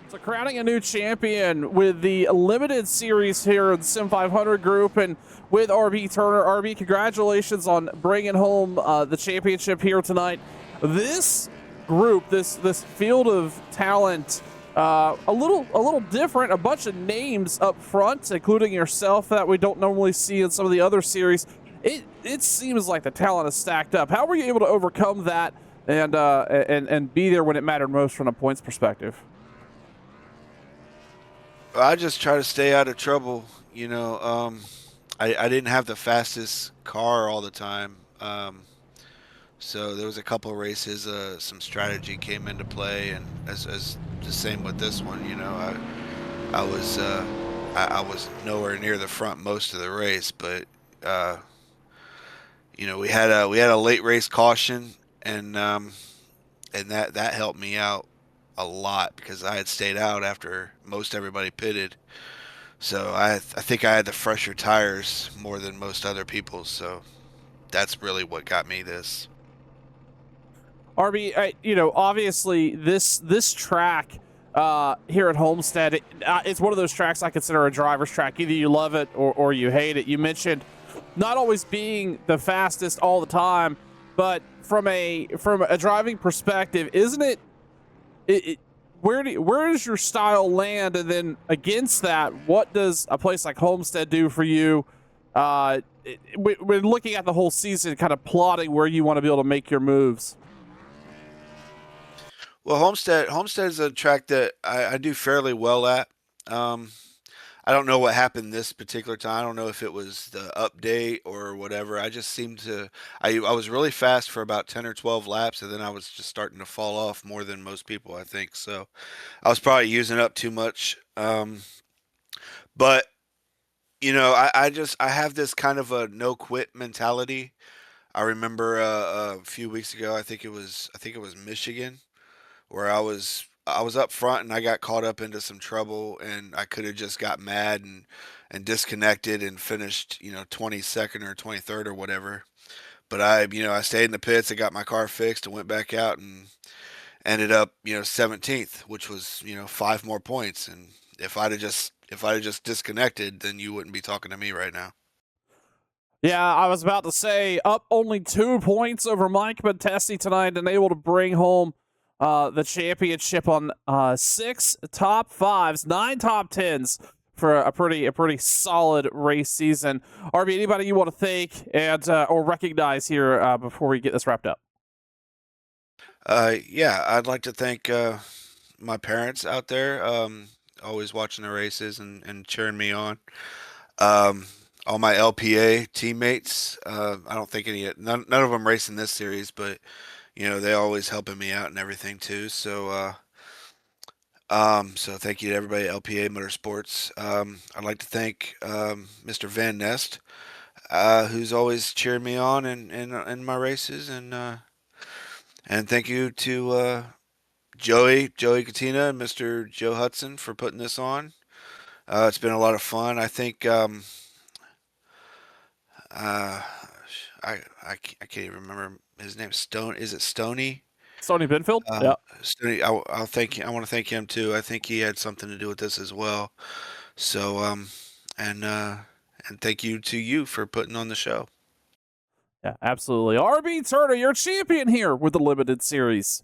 So crowning a new champion with the Limited Series here in the Sim 500 group and with RB Turner. RB, congratulations on bringing home the championship here tonight. This group, this field of talent, a little different. A bunch of names up front, including yourself, that we don't normally see in some of the other series. It seems like the talent is stacked up. How were you able to overcome that and be there when it mattered most from a points perspective?
I just try to stay out of trouble. I didn't have the fastest car all the time. So there was a couple of races, some strategy came into play, and as the same with this one. I was nowhere near the front most of the race, but we had a late race caution, and that helped me out a lot because I had stayed out after most everybody pitted. So I think I had the fresher tires more than most other people. So that's really what got me this.
RB, obviously this track here at Homestead, it's one of those tracks I consider a driver's track. Either you love it or you hate it. You mentioned not always being the fastest all the time, but from a driving perspective, isn't it where does your style land? And then against that, what does a place like Homestead do for you? We're looking at the whole season, kind of plotting where you want to be able to make your moves.
Well, Homestead is a track that I do fairly well at. I don't know what happened this particular time. I don't know if it was the update or whatever. I just seemed to I was really fast for about 10 or 12 laps, and then I was just starting to fall off more than most people, I think. So I was probably using up too much. But I have this kind of a no quit mentality. I remember a few weeks ago, I think it was Michigan, where I was up front and I got caught up into some trouble, and I could have just got mad and disconnected and finished 22nd or 23rd or whatever. But I stayed in the pits. I got my car fixed and went back out and ended up 17th, which was 5 more points. And if I'd have just disconnected, then you wouldn't be talking to me right now.
Yeah, I was about to say, up only 2 points over Mike Montesi tonight and able to bring home the championship on 6 top 5s, 9 top 10s for a pretty solid race season. RB, anybody you want to thank and or recognize here before we get this wrapped up?
Yeah, I'd like to thank my parents out there, always watching the races and cheering me on. Um, all my LPA teammates. I don't think none of them racing this series, but they always helping me out and everything too. So So thank you to everybody at LPA Motorsports. I'd like to thank Mr. Van Nest, who's always cheered me on in my races, and thank you to Joey Katina and Mr. Joe Hudson for putting this on. It's been a lot of fun. I think uh, I can't even remember his name. Stone, is it Stony?
Sony Binfield? Yeah.
Stony. I'll thank. I want to thank him too. I think he had something to do with this as well. So and uh, and thank you to you for putting on the show.
Yeah, absolutely. RB Turner, your champion here with the limited series.